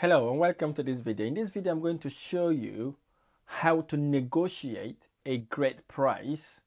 Hello and welcome to this video. In this video, I'm going to show you how to negotiate a great price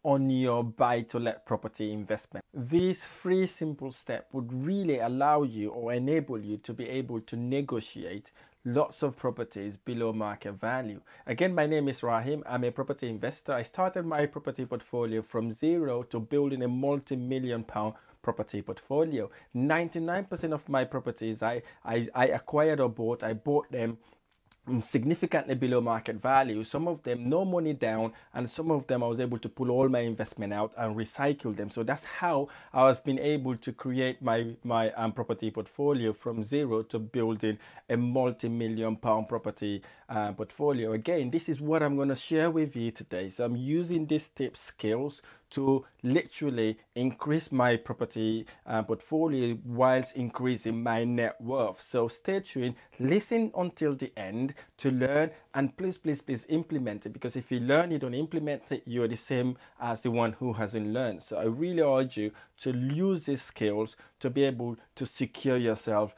on your buy-to-let property investment. These three simple steps would really allow you or enable you to be able to negotiate lots of properties below market value. Again, my name is Rahim. I'm a property investor. I started my property portfolio from zero to building a multi-million pound property portfolio. 99% of my properties I acquired or bought, I bought them significantly below market value. Some of them no money down, and some of them I was able to pull all my investment out and recycle them. So that's how I've been able to create my property portfolio from zero to building a multi-million pound property portfolio. Again, this is what I'm going to share with you today. So I'm using these tips, skills to literally increase my property portfolio whilst increasing my net worth. So stay tuned, listen until the end to learn, and please implement it, because if you learn, you don't implement it, you're the same as the one who hasn't learned. So I really urge you to use these skills to be able to secure yourself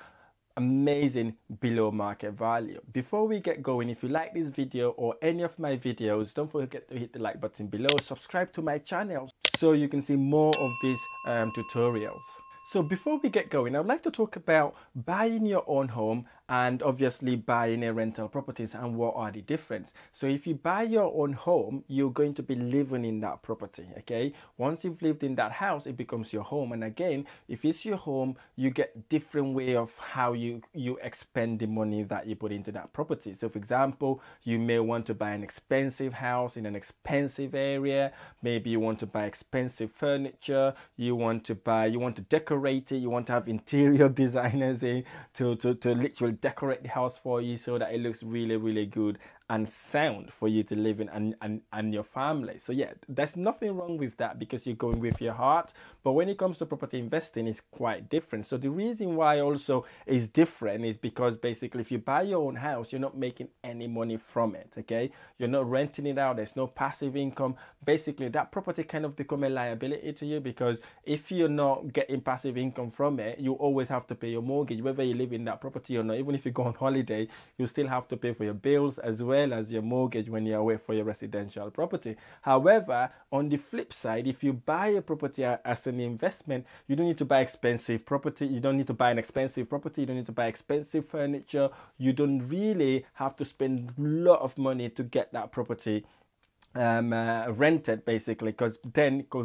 amazing below market value. Before we get going, if you like this video or any of my videos, don't forget to hit the like button below, subscribe to my channel so you can see more of these tutorials. So before we get going, I'd like to talk about buying your own home and obviously buying a rental properties and what are the difference. So if you buy your own home, you're going to be living in that property, okay? Once you've lived in that house, it becomes your home. And again, if it's your home, you get different way of how you expend the money that you put into that property. So for example, you may want to buy an expensive house in an expensive area. Maybe you want to buy expensive furniture. You want to decorate it. You want to have interior designers in to literally decorate the house for you so that it looks really good and sound for you to live in and your family. So yeah, there's nothing wrong with that because you're going with your heart. But when it comes to property investing, it's quite different. So the reason why also is different is because basically if you buy your own house, you're not making any money from it, okay? You're not renting it out. There's no passive income. Basically that property kind of become a liability to you, because if you're not getting passive income from it, you always have to pay your mortgage, whether you live in that property or not. Even if you go on holiday, you still have to pay for your bills as well as your mortgage when you're away for your residential property. However, on the flip side, if you buy a property as an investment, you don't need to buy expensive property. You don't need to buy an expensive property. You don't need to buy expensive furniture. You don't really have to spend a lot of money to get that property rented, basically, because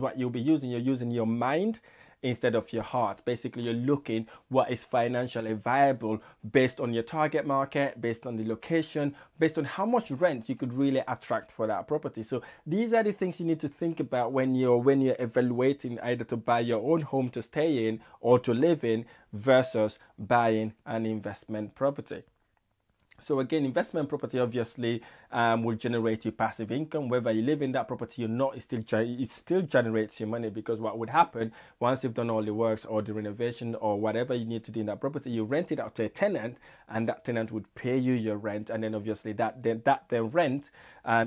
what you'll be using, you're using your mind instead of your heart. Basically, you're looking what is financially viable based on your target market, based on the location, based on how much rent you could really attract for that property. So these are the things you need to think about when you're evaluating either to buy your own home to stay in or to live in versus buying an investment property. So again, investment property obviously will generate you passive income. Whether you live in that property or not, it still generates you money, because what would happen once you've done all the works or the renovation or whatever you need to do in that property, you rent it out to a tenant, and that tenant would pay you your rent, and then obviously that rent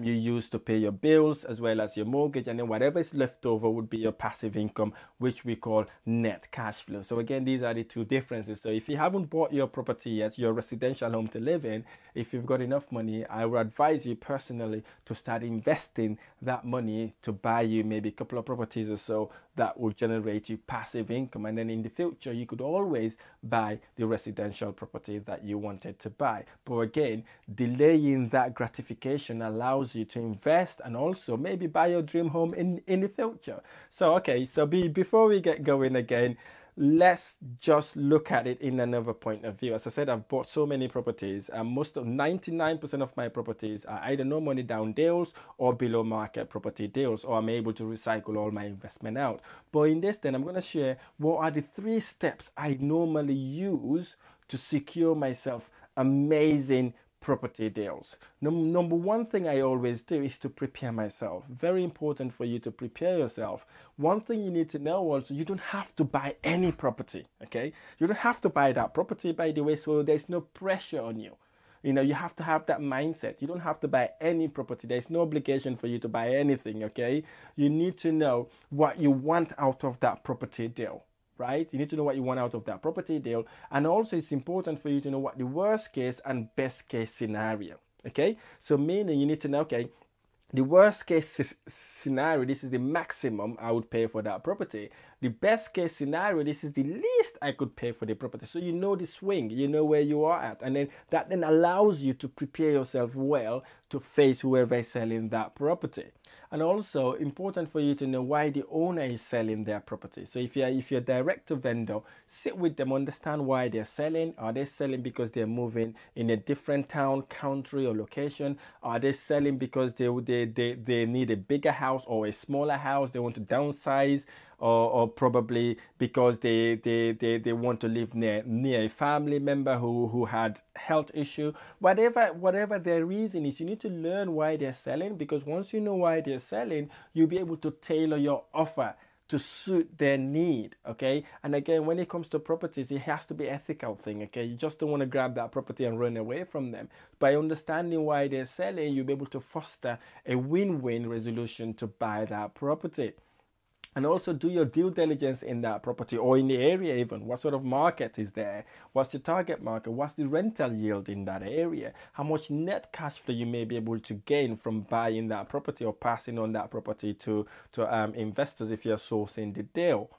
you use to pay your bills as well as your mortgage, and then whatever is left over would be your passive income, which we call net cash flow. So again, these are the two differences. So if you haven't bought your property yet, your residential home to live in, if you've got enough money, I would advise you personally to start investing that money to buy you maybe a couple of properties or so that will generate you passive income. And then in the future, you could always buy the residential property that you wanted to buy. But again, delaying that gratification allows you to invest and also maybe buy your dream home in the future. So, okay, so before we get going again, let's just look at it in another point of view. As I said, I've bought so many properties, and 99% of my properties are either no money down deals or below market property deals, or I'm able to recycle all my investment out. But in this, then I'm going to share what are the 3 steps I normally use to secure myself amazing property deals. Number one thing I always do is to prepare myself. Very important for you to prepare yourself. One thing you need to know also, you don't have to buy any property, okay? You don't have to buy that property, by the way, so there's no pressure on you. You know, you have to have that mindset. You don't have to buy any property. There's no obligation for you to buy anything, okay? You need to know what you want out of that property deal. right? You need to know what you want out of that property deal. And also it's important for you to know what the worst case and best case scenario. Okay, so meaning you need to know, okay, the worst case scenario, this is the maximum I would pay for that property. The best case scenario, this is the least I could pay for the property. So you know the swing, you know where you are at. And then that then allows you to prepare yourself well to face whoever is selling that property. And also important for you to know why the owner is selling their property. So if you're direct to vendor, sit with them, understand why they're selling. Are they selling because they're moving in a different town, country, or location? Are they selling because they need a bigger house or a smaller house? They want to downsize, or probably because they want to live near a family member who had health issue. Whatever their reason is, you need to learn why they're selling, because once you know why they're selling, you'll be able to tailor your offer to suit their need. Okay, and again, when it comes to properties, it has to be an ethical thing. Okay, you just don't want to grab that property and run away from them. By understanding why they're selling, you'll be able to foster a win-win resolution to buy that property. And also do your due diligence in that property or in the area even. What sort of market is there? What's the target market? What's the rental yield in that area? How much net cash flow you may be able to gain from buying that property or passing on that property to investors if you're sourcing the deal.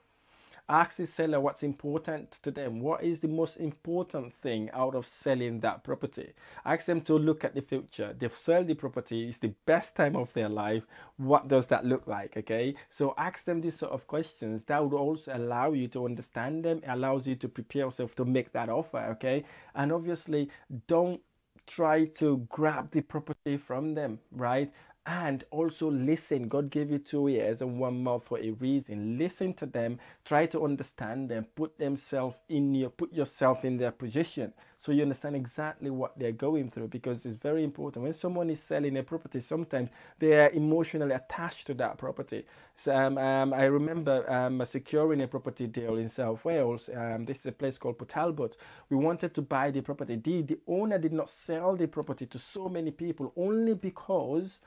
Ask the seller what's important to them. What is the most important thing out of selling that property? Ask them to look at the future. They've sold the property. It's the best time of their life. What does that look like? Okay. So ask them these sort of questions. That would also allow you to understand them. It allows you to prepare yourself to make that offer. Okay. And obviously don't try to grab the property from them, right? And also listen. God gave you 2 ears and 1 mouth for a reason. Listen to them. Try to understand them. Put yourself in their position, so you understand exactly what they're going through. Because it's very important. When someone is selling a property, sometimes they are emotionally attached to that property. So I remember securing a property deal in South Wales. This is a place called Port Talbot. We wanted to buy the property. The owner did not sell the property to so many people only because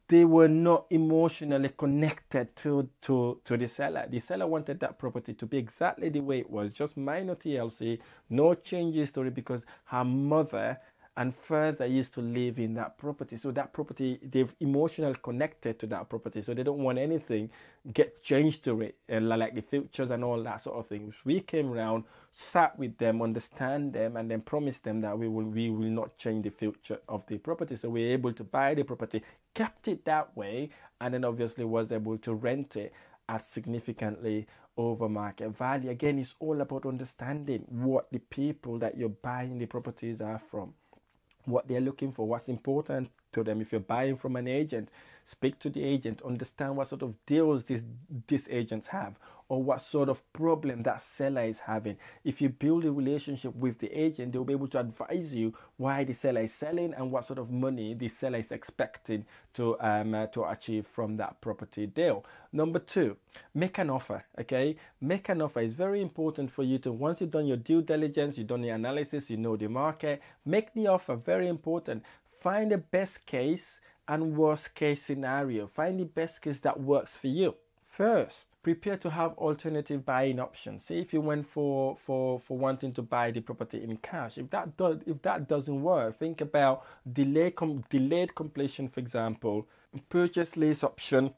they were not emotionally connected to the seller. The seller wanted that property to be exactly the way it was, just minor TLC, no changes to it, because her mother and further used to live in that property. So that property, they've emotionally connected to that property, so they don't want anything get changed to it, like the features and all that sort of things. We came around, sat with them, understand them, and then promised them that we will not change the future of the property. So we were able to buy the property, kept it that way, and then obviously was able to rent it at significantly over market value. Again, it's all about understanding what the people that you're buying the properties are from, what they're looking for, what's important to them. If you're buying from an agent, speak to the agent, understand what sort of deals these agents have, or what sort of problem that seller is having. If you build a relationship with the agent, they'll be able to advise you why the seller is selling and what sort of money the seller is expecting to achieve from that property deal. Number 2, make an offer. Okay, make an offer. Is very important for you to, once you've done your due diligence, you've done the analysis, you know the market, make the offer. Very important. Find the best case and worst case scenario. Find the best case that works for you. First, prepare to have alternative buying options. Say if you went for wanting to buy the property in cash, if that doesn't work, think about delayed completion, for example, purchase lease option.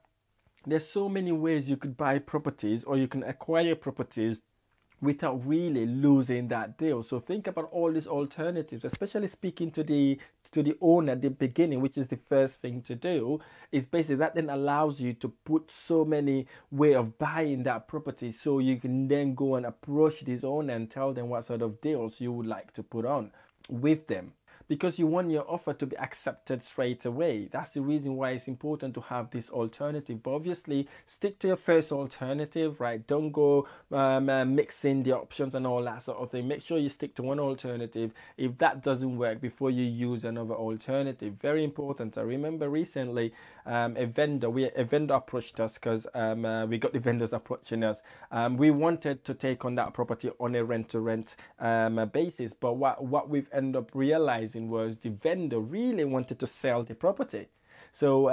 There's so many ways you could buy properties, or you can acquire properties without really losing that deal. So think about all these alternatives, especially speaking to the owner at the beginning, which is the first thing to do. Is basically that then allows you to put so many way of buying that property, so you can then go and approach this owner and tell them what sort of deals you would like to put on with them, because you want your offer to be accepted straight away. That's the reason why it's important to have this alternative. But obviously, stick to your first alternative, right? Don't go mixing the options and all that sort of thing. Make sure you stick to one alternative. If that doesn't work, before you use another alternative. Very important. I remember recently a vendor approached us, because we got the vendors approaching us. We wanted to take on that property on a rent-to-rent basis, but what we've ended up realizing was the vendor really wanted to sell the property. So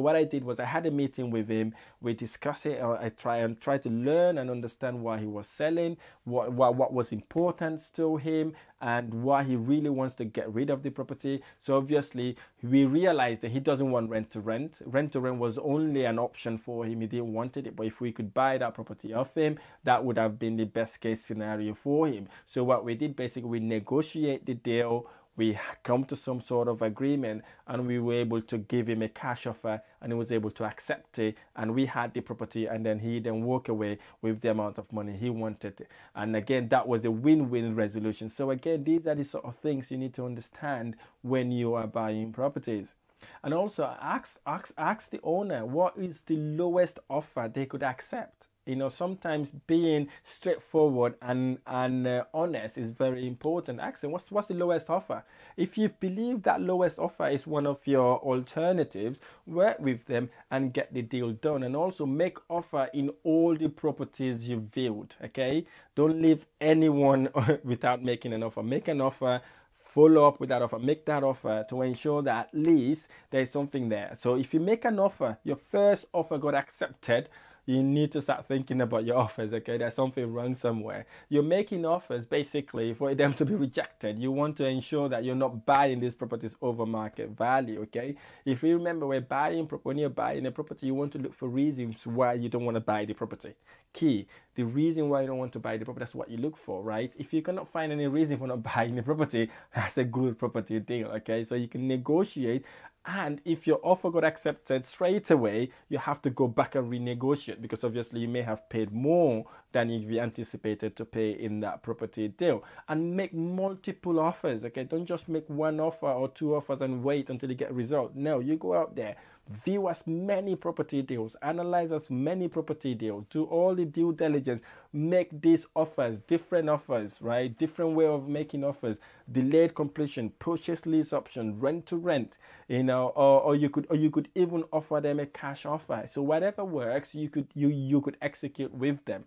what I did was I had a meeting with him. We discussed it. I tried to learn and understand why he was selling, what was important to him, and why he really wants to get rid of the property. So obviously we realized that he doesn't want rent to rent. Rent to rent was only an option for him. He didn't want it, but if we could buy that property off him, that would have been the best case scenario for him. So what we did, basically, we negotiate the deal. We come to some sort of agreement, and we were able to give him a cash offer, and he was able to accept it, and we had the property, and then he walk away with the amount of money he wanted. And again, that was a win-win resolution. So again, these are the sort of things you need to understand when you are buying properties. And also ask the owner what is the lowest offer they could accept. Sometimes being straightforward and honest is very important. Ask them, what's the lowest offer? If you believe that lowest offer is one of your alternatives, work with them and get the deal done. And also make offer in all the properties you viewed, okay? Don't leave anyone without making an offer. Make an offer. Follow up with that offer. Make that offer to ensure that at least there's something there. So if you make an offer, your first offer got accepted, you need to start thinking about your offers, okay? There's something wrong somewhere. You're making offers basically for them to be rejected. You want to ensure that you're not buying these properties over market value, okay? If you remember, when you're buying a property, you want to look for reasons why you don't want to buy the property. Key, the reason why you don't want to buy the property, that's what you look for, right? If you cannot find any reason for not buying the property, that's a good property deal, okay? So you can negotiate. And if your offer got accepted straight away, you have to go back and renegotiate, because obviously you may have paid more than you anticipated to pay in that property deal. And make multiple offers, okay? Don't just make one offer or two offers and wait until you get a result. No, you go out there, view as many property deals, analyze as many property deals, do all the due diligence, make these offers, different offers, right? Different way of making offers, delayed completion, purchase lease option, rent to rent, or you could even offer them a cash offer. So whatever works, you could execute with them.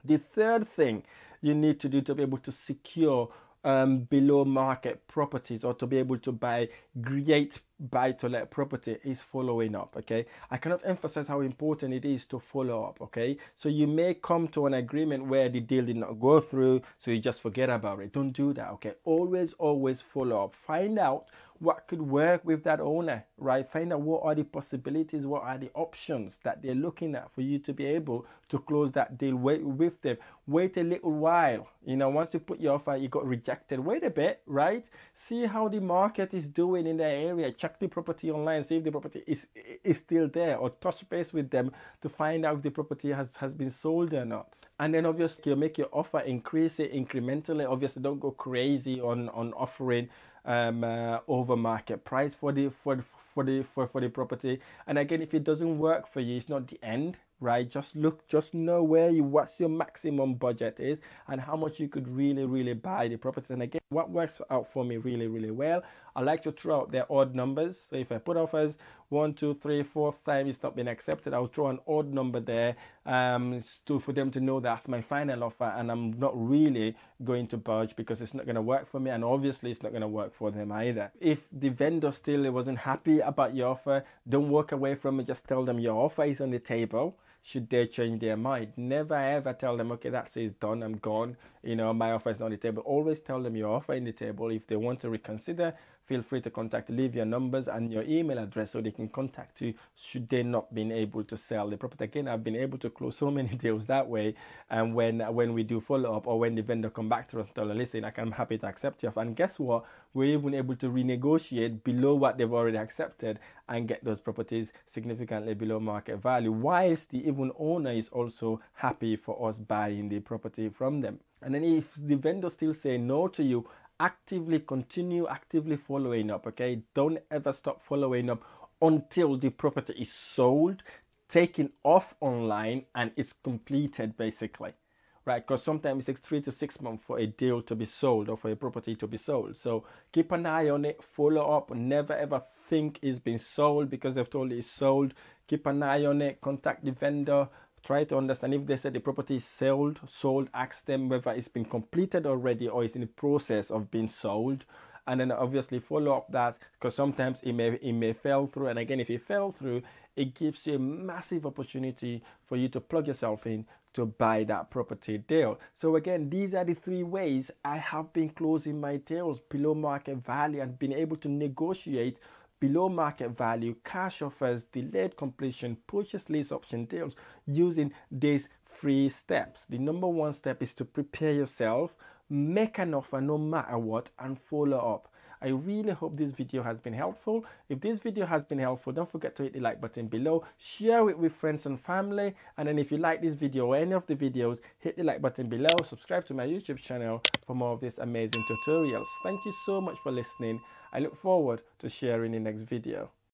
The third thing you need to do to be able to secure below market properties, or to be able to buy great buy-to-let property, is following up, okay? I cannot emphasize how important it is to follow up, okay? So you may come to an agreement where the deal did not go through, so you just forget about it. Don't do that, okay? Always follow up. Find out what could work with that owner, right? Find out what are the possibilities, what are the options that they're looking at for you to be able to close that deal with them. Wait a little while. Once you put your offer, you got rejected. Wait a bit, right? See how the market is doing in that area. Check the property online, see if the property is still there, or touch base with them to find out if the property has been sold or not. And then obviously you make your offer, increase it incrementally. Obviously don't go crazy on offering over market price for the property. And again, if it doesn't work for you, it's not the end, right? Just know what's your maximum budget is, and how much you could really buy the property. And again, what works out for me really well, I like to throw out their odd numbers. So if I put offers 1, 2, 3, 4 times it's not been accepted, I'll throw an odd number there for them to know that's my final offer, and I'm not really going to budge, because it's not going to work for me, and obviously it's not going to work for them either. If the vendor still wasn't happy about your offer, don't walk away from it. Just tell them your offer is on the table. Should they change their mind, never ever tell them, okay, that's it, done, I'm gone, my offer is not on the table. Always tell them your offer in the table. If they want to reconsider, feel free to leave your numbers and your email address so they can contact you should they not been able to sell the property. Again, I've been able to close so many deals that way. And when we do follow up, or when the vendor come back to us and tell them, listen, I'm happy to accept your offer, and guess what, we're even able to renegotiate below what they've already accepted and get those properties significantly below market value, whilst the even owner is also happy for us buying the property from them. And then if the vendor still say no to you, continue actively following up, okay? Don't ever stop following up until the property is sold, taken off online, and it's completed, basically, right? Because sometimes it takes 3 to 6 months for a deal to be sold, or for a property to be sold. So keep an eye on it, follow up. Never ever think it's been sold because they've told you it's sold. Keep an eye on it, contact the vendor. Try to understand if they said the property is sold, ask them whether it's been completed already or is in the process of being sold. and then obviously follow up that, because sometimes it may fail through. And again, if it fell through, it gives you a massive opportunity for you to plug yourself in to buy that property deal. So again, these are the 3 ways I have been closing my deals below market value and been able to negotiate below market value cash offers, delayed completion, purchase lease option deals using these 3 steps. The number 1 step is to prepare yourself, make an offer no matter what, and follow up. I really hope this video has been helpful. If this video has been helpful, don't forget to hit the like button below, share it with friends and family, and then if you like this video or any of the videos, hit the like button below, subscribe to my YouTube channel for more of these amazing tutorials. Thank you so much for listening. I look forward to sharing the next video.